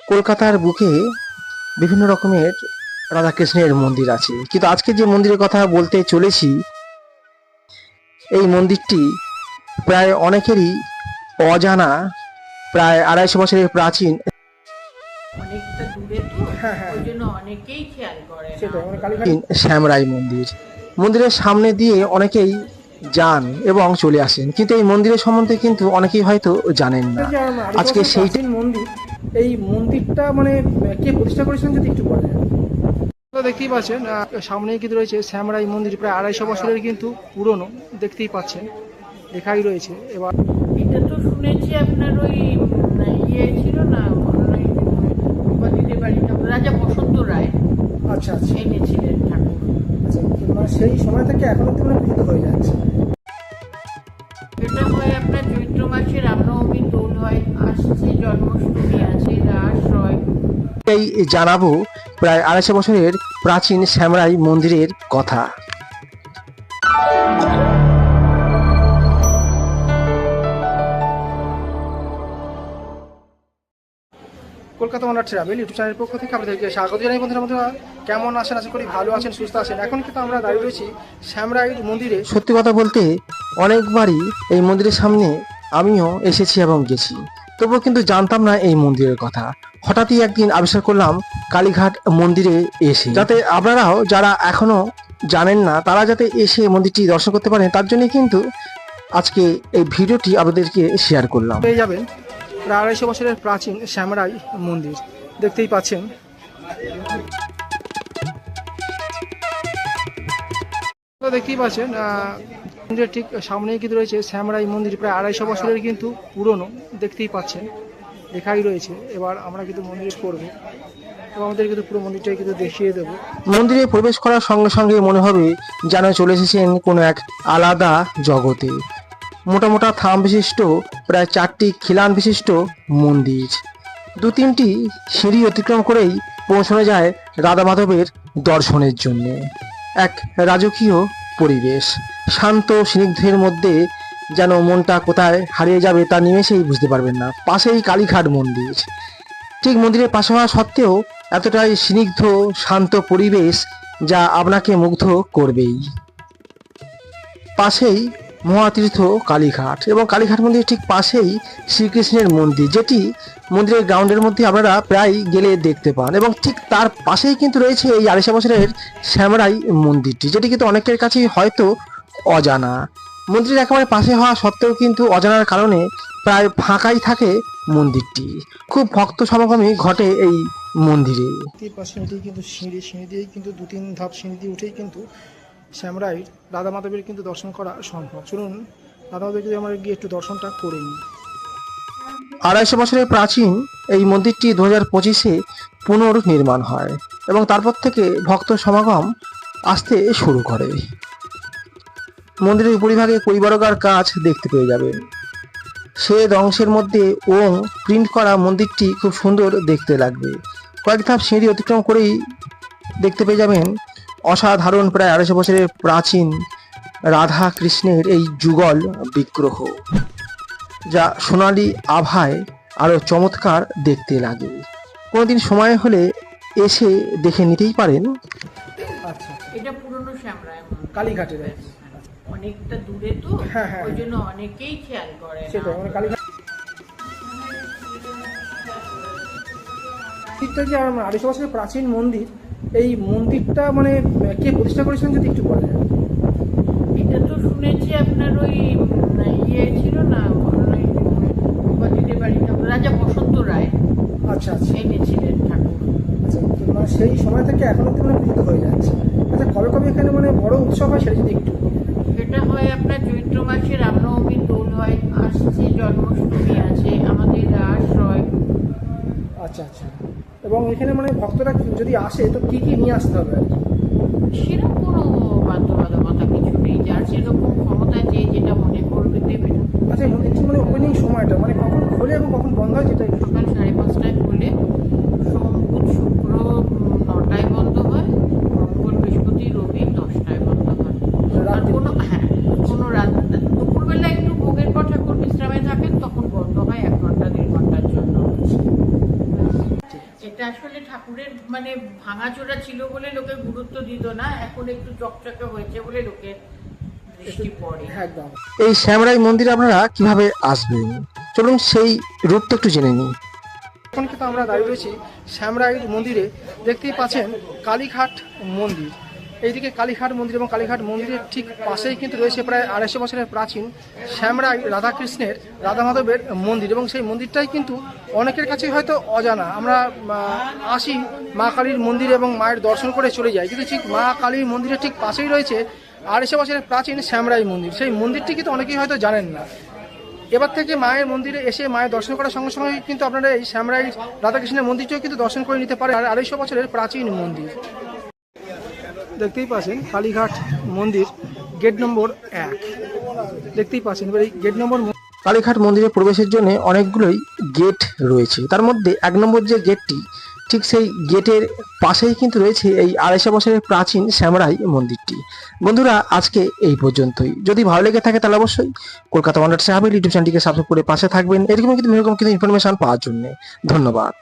কলকাতার বুকে বিভিন্ন রকমের রাধাকৃষ্ণের মন্দির আছে, কিন্তু আজকে যে মন্দিরের কথা বলতে চলেছি এই মন্দিরটি প্রায় অনেকেরই অজানা। প্রায় 250 বছরের প্রাচীন। অনেকটা দূরে তো, হ্যাঁ, হ্যাঁ। ওই জন্য অনেকেই খেয়াল করে না। সেটাই মানে কালীঘাট শ্যামরাই মন্দির। মন্দিরের সামনে দিয়ে অনেকেই যান এবং চলে আসেন, কিন্তু এই মন্দিরের সম্বন্ধে কিন্তু অনেকেই হয়তো জানেন না। যে আজকে সেই প্রাচীন মন্দির, এই মন্দিরটা মানে কে প্রতিষ্ঠা করেছিলেন যদি একটু বলেন। তো দেখতেই পাচ্ছেন সামনেই কিন্তু রয়েছে শ্যামরাই মন্দির, প্রায় 250 বছরের কিন্তু পুরনো, দেখতেই পাচ্ছেন লেখাই রয়েছে। এবার এটা তো শুনেছি আপনার ওই ইয়ে ছিল না, উপাধিদের বাড়িটা রাজা বসন্ত রায় আচ্ছা আচ্ছা এনেছিলেন ঠাকুর। আচ্ছা, মানে সেই সময় থেকে এখনো তো মানে পূজিত হয়ে যাচ্ছে। এটা হয় আপনার চৈত্র মাসে রামনবমী, দোল হয়, আসছে জন্মাষ্টমী আছে, রাস হয়। এই জানাবো প্রায় 250 বছরের প্রাচীন শ্যামরাই মন্দিরের কথা। কলকাতা ওনার ট্রাভেল ইউটিউব চ্যানেলের পক্ষ থেকে আপনাদেরকে স্বাগত জানাই। বন্ধুরা কেমন আছেন? আশা করি ভালো আছেন, সুস্থ আছেন। এখন কিন্তু আমরা দাঁড়িয়ে রয়েছি শ্যামরাই মন্দিরে। সত্যি কথা বলতে অনেকবারই এই মন্দিরের সামনে আমিও এসেছি এবং গেছি, তবুও কিন্তু জানতাম না এই মন্দিরের কথা। হঠাৎই একদিন আবিষ্কার করলাম কালীঘাট মন্দিরে এসে, যাতে আপনারাও যারা এখনো জানেন না তারা যাতে এসে মন্দিরটি দর্শন করতে পারেন, তার জন্যই কিন্তু আজকে এই ভিডিওটি আপনাদেরকে শেয়ার করলাম। পেয়ে যাবেন প্রায় 250 বছরের প্রাচীন শ্যামরাই মন্দির, দেখতেই পাচ্ছেন। তো দেখতেই পাচ্ছেন মন্দিরের ঠিক সামনেই কিন্তু রয়েছে শ্যামরাই মন্দির, প্রায় 250 বছরের কিন্তু পুরনো, দেখতেই পাচ্ছেন লেখাই রয়েছে। এবার আমরা কিন্তু মন্দিরে করবো এবং আমাদের কিন্তু পুরো মন্দিরটাই কিন্তু দেখিয়ে দেবো। মন্দিরে প্রবেশ করার সঙ্গে সঙ্গে মনে হবে যেন চলে এসেছেন কোনো এক আলাদা জগতে। মোটা মোটা থাম বিশিষ্ট প্রায় 4টি খিলান বিশিষ্ট মন্দির, 2-3টি সিঁড়ি অতিক্রম করেই পৌঁছানো যায় রাধা মাধবের দর্শনের জন্য। এক রাজকীয় পরিবেশ, শান্ত স্নিগ্ধের মধ্যে যেন মনটা কোথায় হারিয়ে যাবে তা নিমেষেই বুঝতে পারবেন না। পাশেই কালীঘাট মন্দির, ঠিক মন্দিরের পাশে হওয়া সত্ত্বেও এতটাই স্নিগ্ধ শান্ত পরিবেশ যা আপনাকে মুগ্ধ করবেই। পাশেই মহাতীর্থ কালীঘাট এবং কালীঘাট মন্দিরের ঠিক পাশেই শ্রীকৃষ্ণের মন্দির, যেটি মন্দিরের গ্রাউন্ডের মধ্যে আপনারা প্রায় গেলে দেখতে পান। এবং ঠিক তার পাশেই কিন্তু রয়েছে এই 250 বছরের শ্যামরাই মন্দিরটি, যেটি কিন্তু অনেকের কাছেই হয়তো অজানা। মন্দিরের একেবারে পাশে হওয়া সত্ত্বেও কিন্তু অজানার কারণে প্রায় ফাঁকাই থাকে মন্দিরটি। খুব ভক্ত সমাগমই ঘটে এই মন্দিরে। দেখতেই পাচ্ছেন এটি কিন্তু সিঁড়ি দিয়েই কিন্তু 2-3 ধাপ সিঁড়ি দিয়ে উঠেই কিন্তু শ্যামরাই রাধা মাধবের কিন্তু দর্শন করা সম্ভব। চলুন রাধা মাধবকে যদি আমরা গিয়ে একটু দর্শনটা করে নিই। 250 বছরের প্রাচীন এই মন্দিরটি 2025-এ পুনর্নির্মাণ হয় এবং তারপর থেকে ভক্ত সমাগম আসতে শুরু করে। মন্দিরের উপরিভাগে পরিবারকার কাজ দেখতে পেয়ে যাবেন। শ্বেত অংশের মধ্যে ওং প্রিন্ট করা মন্দিরটি খুব সুন্দর দেখতে লাগবে। কয়েক ধাপ সিঁড়ি অতিক্রম করেই দেখতে পেয়ে যাবেন অসাধারণ প্রায় 250 বছরের প্রাচীন রাধা কৃষ্ণের এই যুগল বিগ্রহ, যা সোনালী আভায় আরো চমৎকার দেখতে লাগে। কোনোদিন সময় হলে এসে দেখে নিতেই পারেন। আচ্ছা, এটা পুরনো শ্যামরায় মন্দির। কালীঘাটের। অনেকটা দূরে তো, হ্যাঁ, হ্যাঁ। ওই জন্য অনেকেই খেয়াল করে না। সেটাই মানে কালীঘাট মন্দিরটা যে 250 বছরের প্রাচীন মন্দির, এই মন্দিরটা মানে কে প্রতিষ্ঠা করেছিলেন যদি একটু বলেন। এটা তো শুনেছি আপনার ওই ইয়ে ছিল না, উপাধিদের বাড়িটা রাজা বসন্ত রায় আচ্ছা আচ্ছা এনেছিলেন ঠাকুর। আচ্ছা, মানে সেই সময় থেকে এখনো তো মানে পূজিত হয়ে যাচ্ছে। আচ্ছা, কবে কবে এখানে মানে বড় উৎসব হয় সেটা যদি একটু বলেন। এটা হয় আপনার চৈত্র মাসে রামনবমী, দোল হয়, আসছে জন্মাষ্টমী আছে, আমাদের রাস হয়। আচ্ছা আচ্ছা, এবং এখানে মানে ভক্তরা যদি আসে তো কি কি নিয়ে আসতে হবে আর কি? সেরকম কোনো বাধ্যবাধকতা কিছু নেই, যার যেরকম ক্ষমতা যে যেটা মনে করবে দেবে। আচ্ছা, একটু মানে ওপেনিং সময়টা মানে কখন খোলে এবং কখন বন্ধ হয় যেটা একটু। সকাল 5:30টায় খুলে, সোম বুধ শুক্র 9টায় বন্ধ হয়, মঙ্গল বৃহস্পতি রবি 10টায় বন্ধ হয়। আর কোনো কোনো রাত দুপুরবেলা একটু ভোগের পর ঠাকুর বিশ্রামে থাকেন, তখন বন্ধ হয় 1 ঘন্টা 1.5 ঘন্টার জন্য। ঠিক এটা আসলে ঠাকুরের মানে ভাঙাচোরা ছিল বলে লোকে গুরুত্ব দিত না, এখন একটু চকচকে হয়েছে বলে লোকে দৃষ্টি পড়ে। একদম। এই শ্যামরাই মন্দিরে আপনারা কিভাবে আসবেন, চলুন সেই রুটটা একটু জেনে নিই। এখন কিন্তু আমরা দাঁড়িয়ে রয়েছি শ্যামরাই মন্দিরে। দেখতেই পাচ্ছেন কালীঘাট মন্দির, এইদিকে কালীঘাট মন্দির এবং কালীঘাট মন্দিরের ঠিক পাশেই কিন্তু রয়েছে প্রায় 250 বছরের প্রাচীন শ্যামরাই রাধাকৃষ্ণের রাধা মাধবের মন্দির, এবং সেই মন্দিরটাই কিন্তু অনেকের কাছেই হয়তো অজানা। আমরা আসি মা কালীর মন্দির এবং মায়ের দর্শন করে চলে যাই, কিন্তু ঠিক মা কালীর মন্দিরের ঠিক পাশেই রয়েছে 250 বছরের প্রাচীন শ্যামরাই মন্দির। সেই মন্দিরটি কিন্তু অনেকেই হয়তো জানেন না। এবার থেকে মায়ের মন্দিরে এসে মায়ের দর্শন করার সঙ্গে সঙ্গে কিন্তু আপনারা এই শ্যামরাই রাধাকৃষ্ণের মন্দিরটিও কিন্তু দর্শন করে নিতে পারেন। আর 250 বছরের প্রাচীন মন্দির। দেখতেই পাচ্ছেন কালীঘাট মন্দির, গেট নম্বর 1 দেখতেই পাচ্ছেন। এবার এই গেট নম্বর কালীঘাট মন্দিরে প্রবেশের জন্য অনেকগুলোই গেট রয়েছে, তার মধ্যে 1 নম্বর যে গেটটি, ঠিক সেই গেটের পাশেই কিন্তু রয়েছে এই 250 বছরের প্রাচীন শ্যামরাই মন্দিরটি। বন্ধুরা, আজকে এই পর্যন্তই। যদি ভালো লেগে থাকে তাহলে অবশ্যই কলকাতা ওয়ান্ডার ট্রাভেল ইউটিউব চ্যানেলটিকে সাবস্ক্রাইব করে পাশে থাকবেন, এরকম কিন্তু ইনফরমেশন পাওয়ার জন্য। ধন্যবাদ।